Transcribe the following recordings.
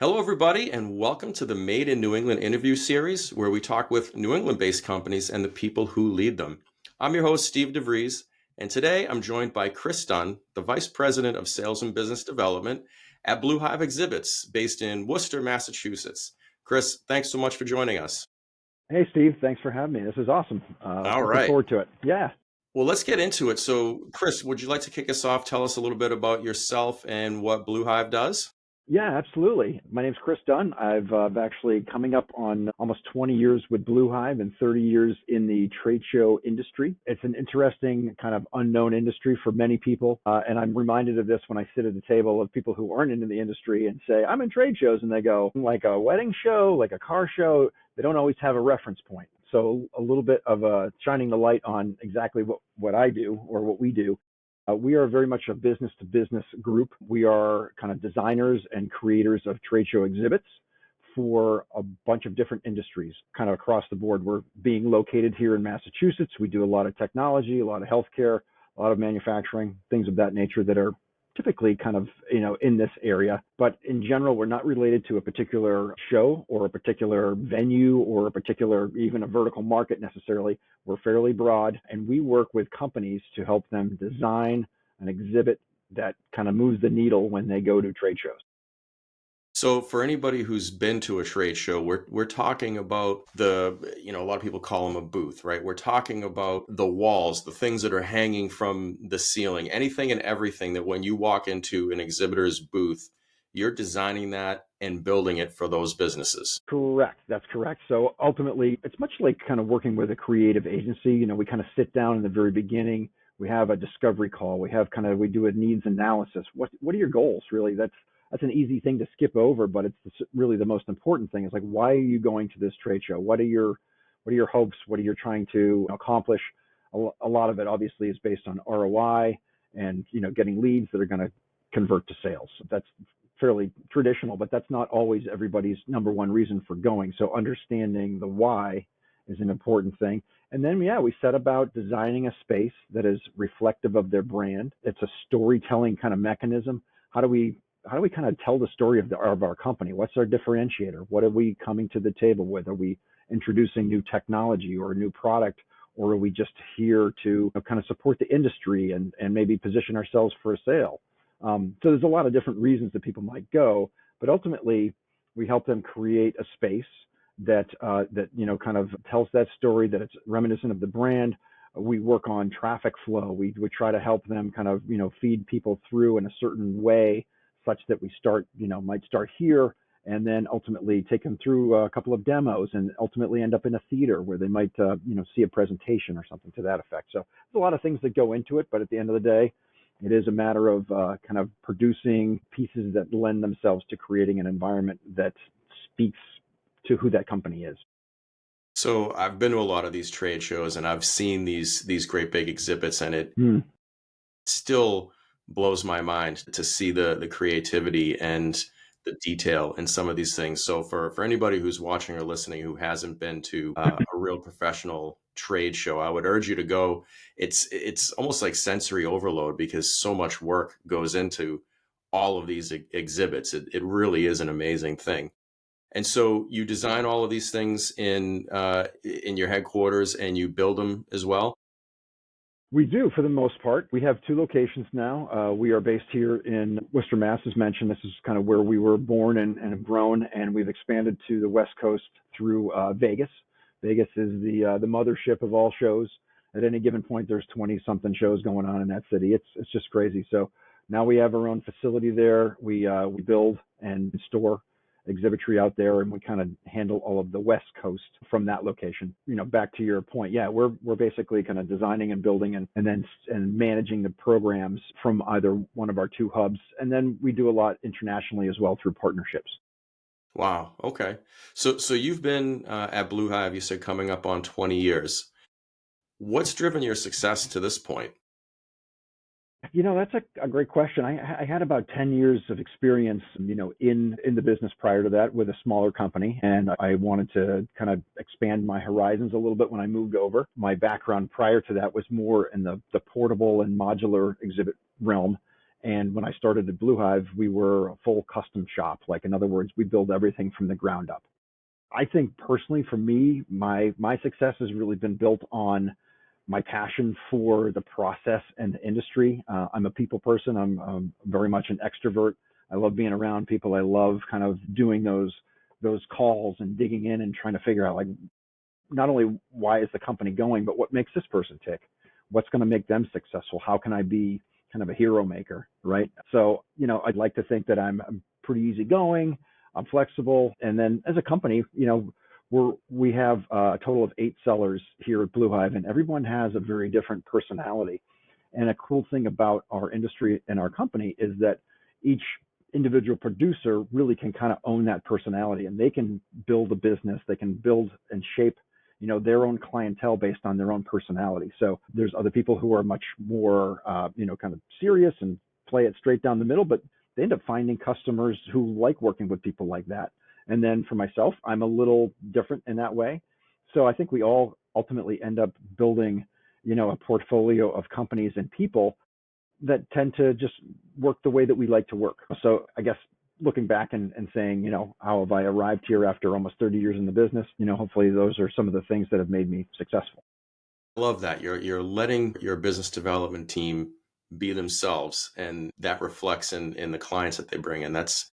Hello, everybody, and welcome to the Made in New England interview series, where we talk with New England-based companies and the people who lead them. I'm your host, Steve DeVries, and today I'm joined by Chris Dunn, the Vice President of Sales and Business Development at Blue Hive Exhibits, based in Worcester, Massachusetts. Chris, thanks so much for joining us. Hey, Steve. Thanks for having me. This is awesome. All Looking right. forward to it. Yeah. Well, let's get into it. So, Chris, would you like to kick us off? Tell us a little bit about yourself and what Blue Hive does? Yeah, absolutely. My name's Chris Dunn. I've actually coming up on almost 20 years with Blue Hive and 30 years in the trade show industry. It's an interesting kind of unknown industry for many people. And I'm reminded of this when I sit at the table of people who aren't into the industry and say, I'm in trade shows. And they go, like a wedding show, like a car show. They don't always have a reference point. So a little bit of shining the light on exactly what I do or what we do. We are very much a business to business group. We are kind of designers and creators of trade show exhibits for a bunch of different industries, kind of across the board. We're being located here in Massachusetts. We do a lot of technology, a lot of healthcare, a lot of manufacturing, things of that nature that are typically kind of, in this area. But in general, we're not related to a particular show or a particular venue or a particular, even a vertical market necessarily. We're fairly broad, and we work with companies to help them design an exhibit that kind of moves the needle when they go to trade shows. So for anybody who's been to a trade show, we're talking about a lot of people call them a booth, right? We're talking about the walls, the things that are hanging from the ceiling, anything and everything that when you walk into an exhibitor's booth, you're designing that and building it for those businesses. Correct. That's correct. So ultimately, it's much like kind of working with a creative agency. We kind of sit down in the very beginning. We have a discovery call. We do a needs analysis. What are your goals? Really, that's an easy thing to skip over, but it's really the most important thing. Is like, why are you going to this trade show? What are your hopes? What are you trying to accomplish? A lot of it obviously is based on ROI and getting leads that are going to convert to sales. That's fairly traditional, but that's not always everybody's number one reason for going. So understanding the why is an important thing. And then, we set about designing a space that is reflective of their brand. It's a storytelling kind of mechanism. How do we kind of tell the story of our company? What's our differentiator? What are we coming to the table with? Are we introducing new technology or a new product? Or are we just here to kind of support the industry and maybe position ourselves for a sale? So there's a lot of different reasons that people might go, but ultimately we help them create a space that kind of tells that story, that it's reminiscent of the brand. We work on traffic flow. We try to help them kind of feed people through in a certain way, such that we might start here and then ultimately take them through a couple of demos and ultimately end up in a theater where they might see a presentation or something to that effect. So there's a lot of things that go into it, but at the end of the day, it is a matter of kind of producing pieces that lend themselves to creating an environment that speaks to who that company is. So I've been to a lot of these trade shows and I've seen these great big exhibits, and it still blows my mind to see the creativity and the detail in some of these things. So for anybody who's watching or listening who hasn't been to a real professional trade show, I would urge you to go. It's almost like sensory overload because so much work goes into all of these exhibits. It really is an amazing thing. And so you design all of these things in your headquarters and you build them as well. We do, for the most part. We have two locations now. We are based here in Worcester, Mass. As mentioned, this is kind of where we were born and have grown, and we've expanded to the West Coast through Vegas. Vegas is the mothership of all shows. At any given point, there's 20-something shows going on in that city. It's just crazy. So now we have our own facility there. We build and store exhibitry out there, and we kind of handle all of the West Coast from that location. Back to your point, we're basically kind of designing and building and managing the programs from either one of our two hubs, and then we do a lot internationally as well through partnerships. Wow. Okay. So you've been at Blue Hive, you said coming up on 20 years. What's driven your success to this point? That's a great question. I had about 10 years of experience, in the business prior to that with a smaller company, and I wanted to kind of expand my horizons a little bit when I moved over. My background prior to that was more in the portable and modular exhibit realm, And when I started at Blue Hive, we were a full custom shop. Like, in other words, we build everything from the ground up. I think personally for me, my success has really been built on my passion for the process and the industry. I'm a people person. I'm very much an extrovert. I love being around people. I love kind of doing those calls and digging in and trying to figure out, like, not only why is the company going, but what makes this person tick? What's going to make them successful? How can I be kind of a hero maker, right? So, I'd like to think that I'm pretty easygoing, I'm flexible. And then as a company, we have a total of 8 sellers here at Blue Hive, and everyone has a very different personality. And a cool thing about our industry and our company is that each individual producer really can kind of own that personality, and they can build a business, they can build and shape their own clientele based on their own personality. So there's other people who are much more kind of serious and play it straight down the middle, but they end up finding customers who like working with people like that. And then for myself, I'm a little different in that way. So I think we all ultimately end up building a portfolio of companies and people that tend to just work the way that we like to work. So I guess looking back and saying, how have I arrived here after almost 30 years in the business? Hopefully those are some of the things that have made me successful. I love that. You're letting your business development team be themselves, and that reflects in the clients that they bring in. That's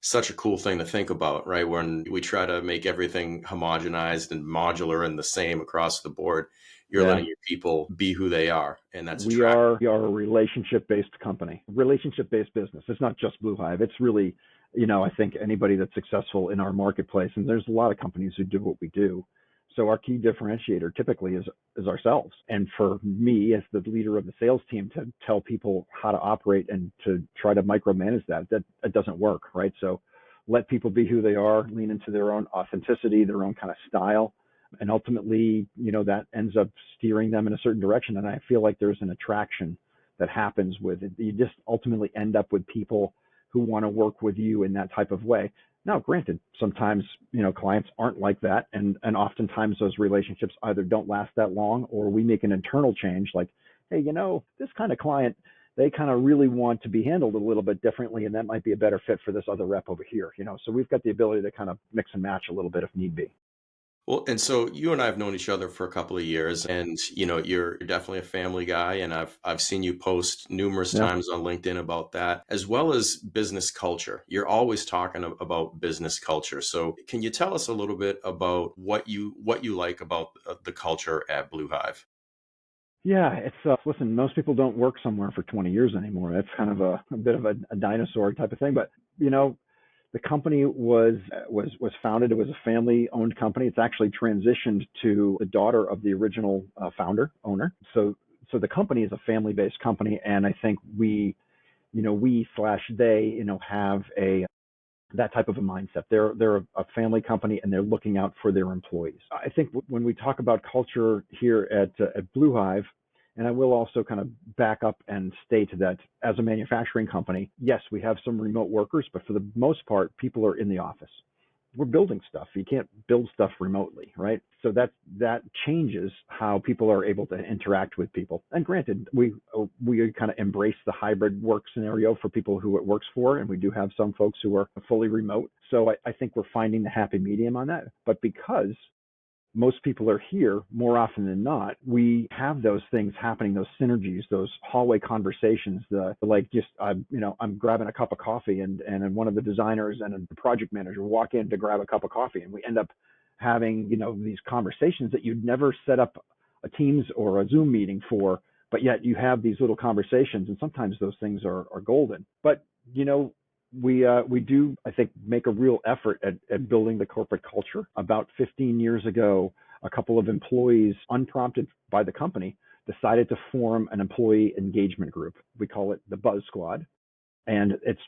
such a cool thing to think about, right? When we try to make everything homogenized and modular and the same across the board, you're Yeah. letting your people be who they are, and that's We attractive. are a relationship-based company, relationship-based business. It's not just Blue Hive. It's really, I think anybody that's successful in our marketplace, and there's a lot of companies who do what we do. So our key differentiator typically is ourselves. And for me, as the leader of the sales team, to tell people how to operate and to try to micromanage that doesn't work, right? So let people be who they are, lean into their own authenticity, their own kind of style, and ultimately, that ends up steering them in a certain direction. And I feel like there's an attraction that happens with it. You just ultimately end up with people who want to work with you in that type of way. Now, granted, sometimes, clients aren't like that. And oftentimes those relationships either don't last that long, or we make an internal change like, hey, this kind of client, they kind of really want to be handled a little bit differently. And that might be a better fit for this other rep over here, So we've got the ability to kind of mix and match a little bit if need be. Well, and so you and I have known each other for a couple of years, and you're definitely a family guy, and I've seen you post numerous Yeah. times on LinkedIn about that, as well as business culture. You're always talking about business culture. So can you tell us a little bit about what you like about the culture at Blue Hive? Yeah, it's listen, most people don't work somewhere for 20 years anymore. That's kind of a bit of a dinosaur type of thing. But the company was founded. It was a family-owned company. It's actually transitioned to the daughter of the original owner. So the company is a family-based company, and I think we/they have that type of a mindset. They're a family company, and they're looking out for their employees. I think when we talk about culture here at Blue Hive, and I will also kind of back up and state that as a manufacturing company, yes, we have some remote workers, but for the most part, people are in the office. We're building stuff. You can't build stuff remotely, right? So that changes how people are able to interact with people. And granted, we kind of embrace the hybrid work scenario for people who it works for, and we do have some folks who are fully remote. So I think we're finding the happy medium on that. But because most people are here more often than not, we have those things happening, those synergies, those hallway conversations, I'm grabbing a cup of coffee, and one of the designers and the project manager walk in to grab a cup of coffee, and we end up having, these conversations that you'd never set up a Teams or a Zoom meeting for, but yet you have these little conversations, and sometimes those things are golden. But, we do, I think, make a real effort at building the corporate culture. About 15 years ago, a couple of employees, unprompted by the company, decided to form an employee engagement group. We call it the Buzz Squad, and it's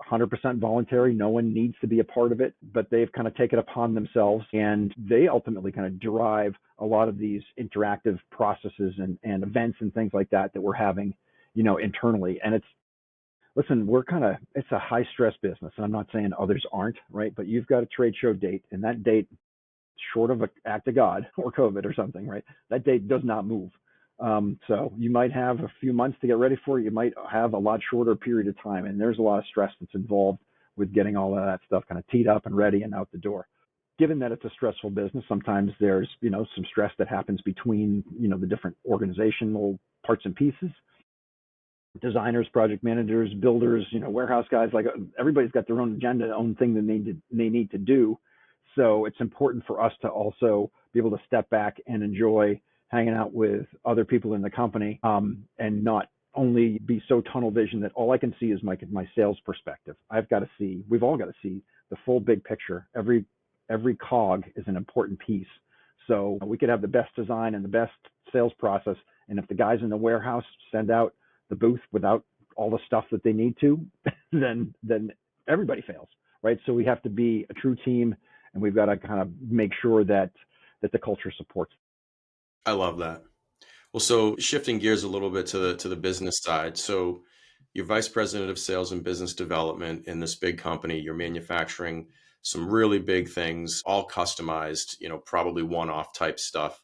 100% voluntary. No one needs to be a part of it, but they've kind of taken it upon themselves, and they ultimately kind of drive a lot of these interactive processes and events and things like that we're having, internally. And listen, it's a high stress business, and I'm not saying others aren't, right? But you've got a trade show date, and that date, short of an act of God or COVID or something, right? That date does not move. So you might have a few months to get ready for it. You might have a lot shorter period of time, and there's a lot of stress that's involved with getting all of that stuff kind of teed up and ready and out the door. Given that it's a stressful business, sometimes there's, some stress that happens between, the different organizational parts and pieces. Designers, project managers, builders, warehouse guys, like everybody's got their own agenda, their own thing that they need to do. So it's important for us to also be able to step back and enjoy hanging out with other people in the company, and not only be so tunnel vision that all I can see is my sales perspective. We've all got to see the full big picture. Every cog is an important piece. So we could have the best design and the best sales process, and if the guys in the warehouse send out the booth without all the stuff that they need to, then everybody fails, right? So we have to be a true team, and we've got to kind of make sure that the culture supports. I love that. Well, so shifting gears a little bit to the business side. So you're vice president of sales and business development in this big company. You're manufacturing some really big things, all customized, probably one-off type stuff.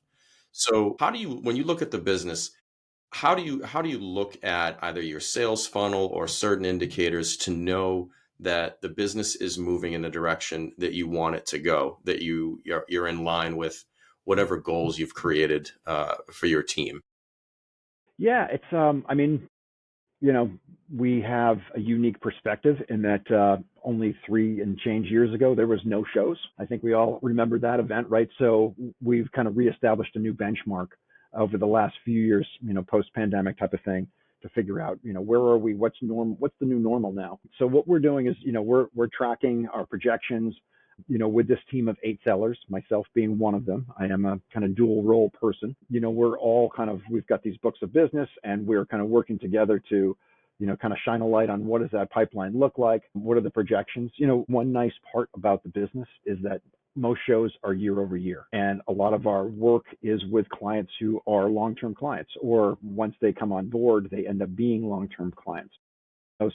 So when you look at the business, how do you look at either your sales funnel or certain indicators to know that the business is moving in the direction that you want it to go, that you're in line with whatever goals you've created for your team? Yeah, it's you know, we have a unique perspective in that only 3 and change years ago, there was no shows. I think we all remember that event, right? So we've kind of reestablished a new benchmark over the last few years, post-pandemic type of thing, to figure out, where are we? What's the new normal now? So what we're doing is, we're tracking our projections, with this team of 8 sellers, myself being one of them. I am a kind of dual role person. We've got these books of business, and we're kind of working together to, kind of shine a light on what does that pipeline look like? What are the projections? One nice part about the business is that most shows are year over year. And a lot of our work is with clients who are long-term clients, or once they come on board, they end up being long-term clients.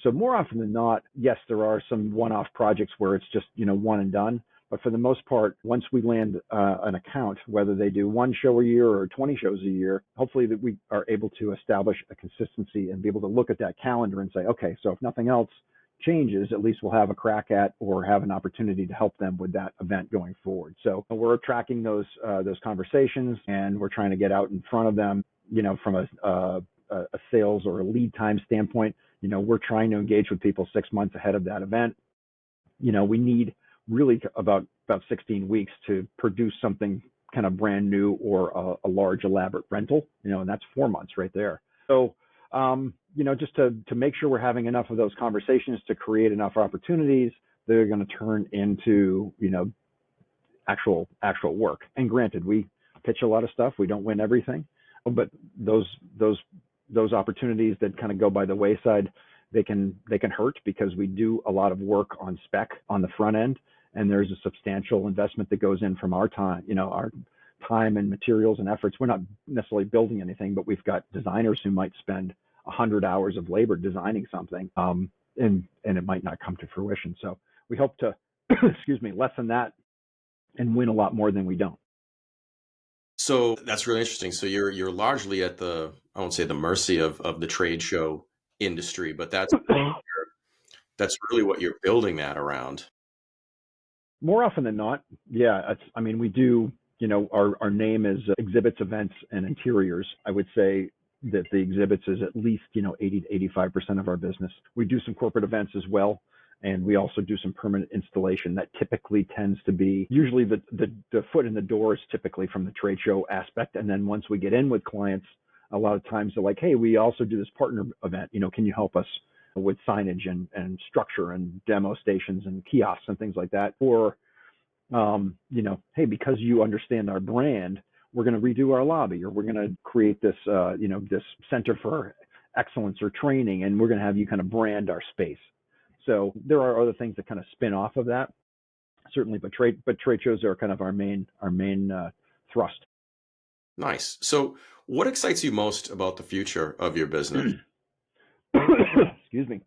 So more often than not, yes, there are some one-off projects where it's just, one and done. But for the most part, once we land an account, whether they do 1 show a year or 20 shows a year, hopefully that we are able to establish a consistency and be able to look at that calendar and say, okay, so if nothing else changes, at least we'll have a crack at or have an opportunity to help them with that event going forward. So we're tracking those conversations, and we're trying to get out in front of them, from a sales or a lead time standpoint. We're trying to engage with people 6 months ahead of that event. We need really about 16 weeks to produce something kind of brand new or a large elaborate rental, and that's 4 months right there. So, just to make sure we're having enough of those conversations to create enough opportunities that are going to turn into, actual work. And granted, we pitch a lot of stuff. We don't win everything, but those opportunities that kind of go by the wayside, they can hurt, because we do a lot of work on spec on the front end, and there's a substantial investment that goes in from our time, our time and materials and efforts. We're not necessarily building anything, but we've got designers who might spend 100 hours of labor designing something, and it might not come to fruition. So we hope to, lessen that and win a lot more than we don't. So that's really interesting. So you're largely at I won't say the mercy of the trade show industry, but that's really what you're building that around. More often than not, yeah. We do, our name is Exhibits, Events, and Interiors. I would say that the exhibits is at least, 80 to 85% of our business. We do some corporate events as well. And we also do some permanent installation that typically tends to be, usually the foot in the door is typically from the trade show aspect. And then once we get in with clients, a lot of times they're like, hey, we also do this partner event. Can you help us with signage and structure and demo stations and kiosks and things like that? Or, hey, because you understand our brand, we're going to redo our lobby, or we're going to create this, this center for excellence or training, and we're going to have you kind of brand our space. So there are other things that kind of spin off of that, certainly, but trade shows are kind of our main thrust. Nice. So what excites you most about the future of your business? Excuse me.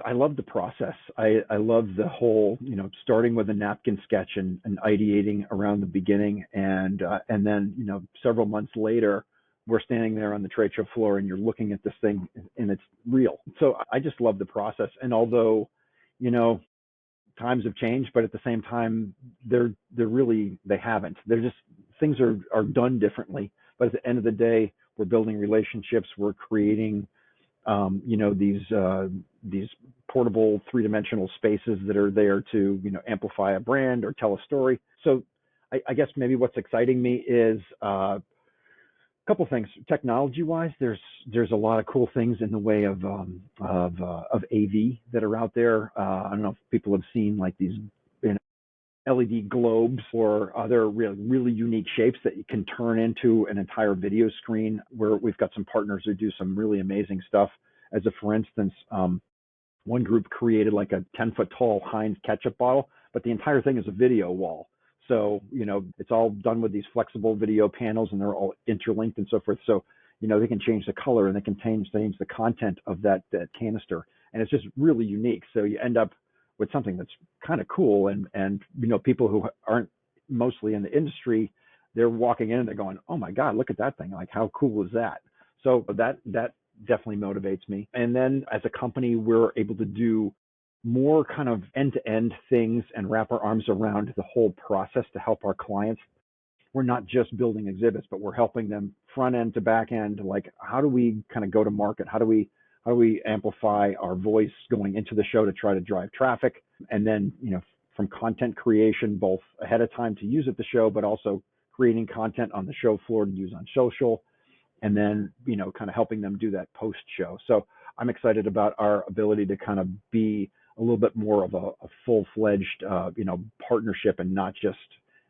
I love the process. I love the whole, starting with a napkin sketch and ideating around the beginning, and then, several months later, we're standing there on the trade show floor and you're looking at this thing and it's real. So I just love the process. And although, you know, times have changed, but at the same time, they haven't. They're just, things are done differently. But at the end of the day, we're building relationships. We're creating these portable three-dimensional spaces that are there to, amplify a brand or tell a story. So I guess maybe what's exciting me is a couple things. Technology-wise, there's a lot of cool things in the way of AV that are out there. I don't know if people have seen like these, LED globes or other really unique shapes that you can turn into an entire video screen, where we've got some partners who do some really amazing stuff. As a, for instance, one group created like a 10-foot tall Heinz ketchup bottle, but the entire thing is a video wall. So, it's all done with these flexible video panels and they're all interlinked and so forth. So, they can change the color and they can change the content of that canister. And it's just really unique. So you end up with something that's kind of cool. And people who aren't mostly in the industry, they're walking in and they're going, oh my God, look at that thing. Like, how cool is that? So that definitely motivates me. And then as a company, we're able to do more kind of end-to-end things and wrap our arms around the whole process to help our clients. We're not just building exhibits, but we're helping them front end to back end. Like, how do we kind of go to market? How do we amplify our voice going into the show to try to drive traffic? And then, from content creation, both ahead of time to use at the show, but also creating content on the show floor to use on social, and then, kind of helping them do that post show. So I'm excited about our ability to kind of be a little bit more of a full-fledged, partnership, and not just,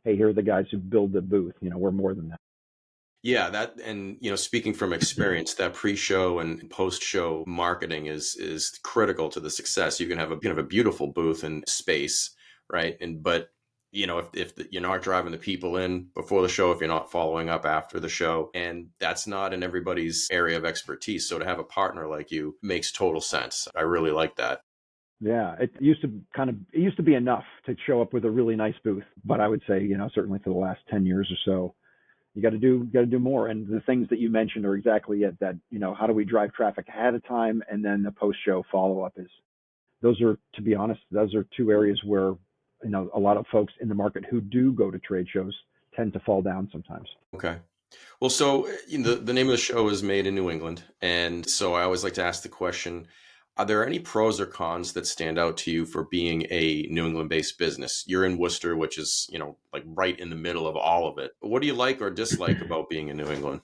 hey, here are the guys who build the booth. We're more than that. Yeah, and speaking from experience, that pre-show and post-show marketing is critical to the success. You can have a beautiful booth and space, right? But you're not driving the people in before the show, if you're not following up after the show, and that's not in everybody's area of expertise. So to have a partner like you makes total sense. I really like that. Yeah, it used to be enough to show up with a really nice booth, but I would say, certainly for the last 10 years or so, you got to do more. And the things that you mentioned are exactly it. That, how do we drive traffic ahead of time, and then the post show follow up to be honest, those are two areas where, a lot of folks in the market who do go to trade shows tend to fall down sometimes. Okay. Well, so the name of the show is Made in New England. And so I always like to ask the question, are there any pros or cons that stand out to you for being a New England-based business? You're in Worcester, which is, like right in the middle of all of it. What do you like or dislike about being in New England?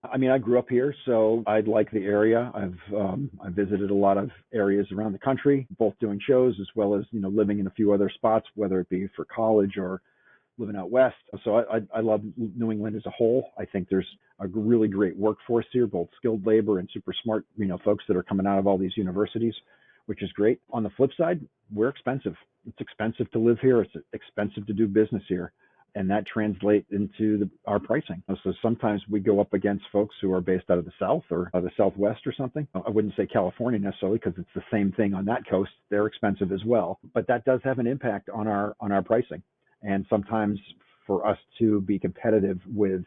I mean, I grew up here, so I like the area. I've visited a lot of areas around the country, both doing shows as well as, living in a few other spots, whether it be for college or living out west. So I love New England as a whole. I think there's a really great workforce here, both skilled labor and super smart, folks that are coming out of all these universities, which is great. On the flip side, we're expensive. It's expensive to live here. It's expensive to do business here. And that translates into our pricing. So sometimes we go up against folks who are based out of the South or the Southwest or something. I wouldn't say California necessarily, because it's the same thing on that coast. They're expensive as well. But that does have an impact on our pricing. And sometimes for us to be competitive with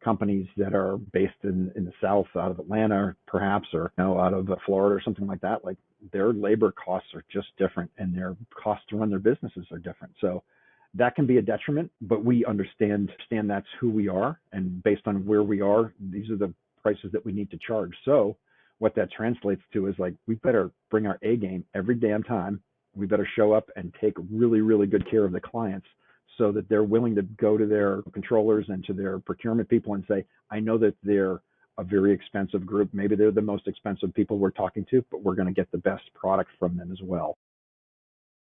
companies that are based in the South, out of Atlanta, perhaps, or out of Florida or something like that, like their labor costs are just different, and their costs to run their businesses are different. So that can be a detriment, but we understand that's who we are, and based on where we are, these are the prices that we need to charge. So what that translates to is, like, we better bring our A game every damn time. We better show up and take really, really good care of the clients, so that they're willing to go to their controllers and to their procurement people and say, I know that they're a very expensive group. Maybe they're the most expensive people we're talking to, but we're going to get the best product from them as well.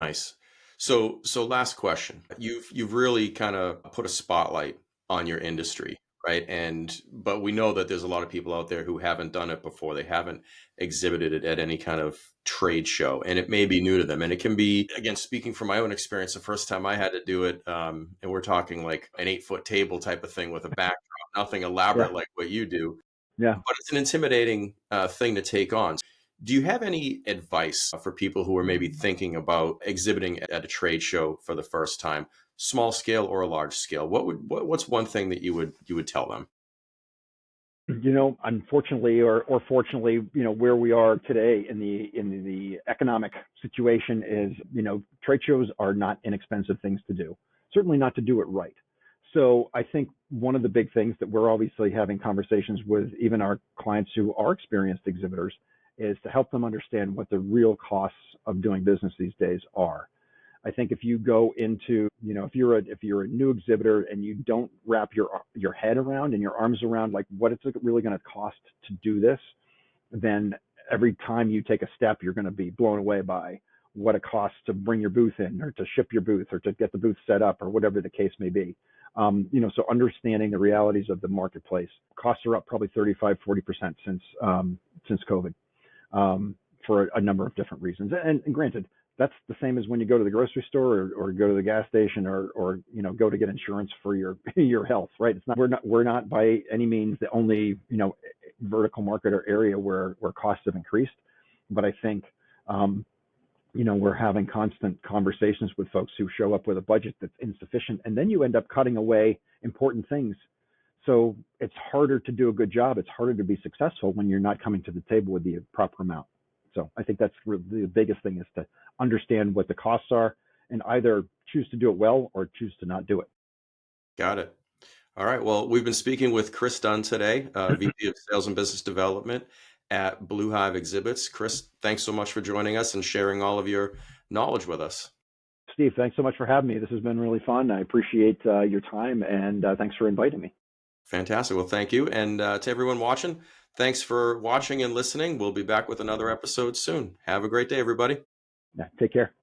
Nice. So last question. You've really kind of put a spotlight on your industry, right? But we know that there's a lot of people out there who haven't done it before. They haven't exhibited it at any kind of trade show, and it may be new to them. And it can be, again, speaking from my own experience, the first time I had to do it, and we're talking like an 8-foot table type of thing with a backdrop, nothing elaborate like what you do. Yeah. But it's an intimidating thing to take on. Do you have any advice for people who are maybe thinking about exhibiting at a trade show for the first time, small scale or a large scale? What's one thing that you would tell them? Unfortunately or fortunately, where we are today in the economic situation is, trade shows are not inexpensive things to do. Certainly not to do it right. So I think one of the big things that we're obviously having conversations with even our clients who are experienced exhibitors is to help them understand what the real costs of doing business these days are. I think if you go into, if you're a new exhibitor and you don't wrap your head around and your arms around like what it's really going to cost to do this, then every time you take a step, you're going to be blown away by what it costs to bring your booth in or to ship your booth or to get the booth set up or whatever the case may be. So understanding the realities of the marketplace. Costs are up probably 35, 40% since COVID, for a number of different reasons. And granted, that's the same as when you go to the grocery store or go to the gas station or go to get insurance for your your health, right? We're not by any means the only vertical market or area where costs have increased, but I think we're having constant conversations with folks who show up with a budget that's insufficient, and then you end up cutting away important things. So it's harder to do a good job. It's harder to be successful when you're not coming to the table with the proper amount. So I think that's really the biggest thing, is to understand what the costs are and either choose to do it well or choose to not do it. Got it. All right. Well, we've been speaking with Chris Dunn today, VP of Sales and Business Development at Blue Hive Exhibits. Chris, thanks so much for joining us and sharing all of your knowledge with us. Steve, thanks so much for having me. This has been really fun. I appreciate your time, and thanks for inviting me. Fantastic. Well, thank you. And to everyone watching, thanks for watching and listening. We'll be back with another episode soon. Have a great day, everybody. Yeah, take care.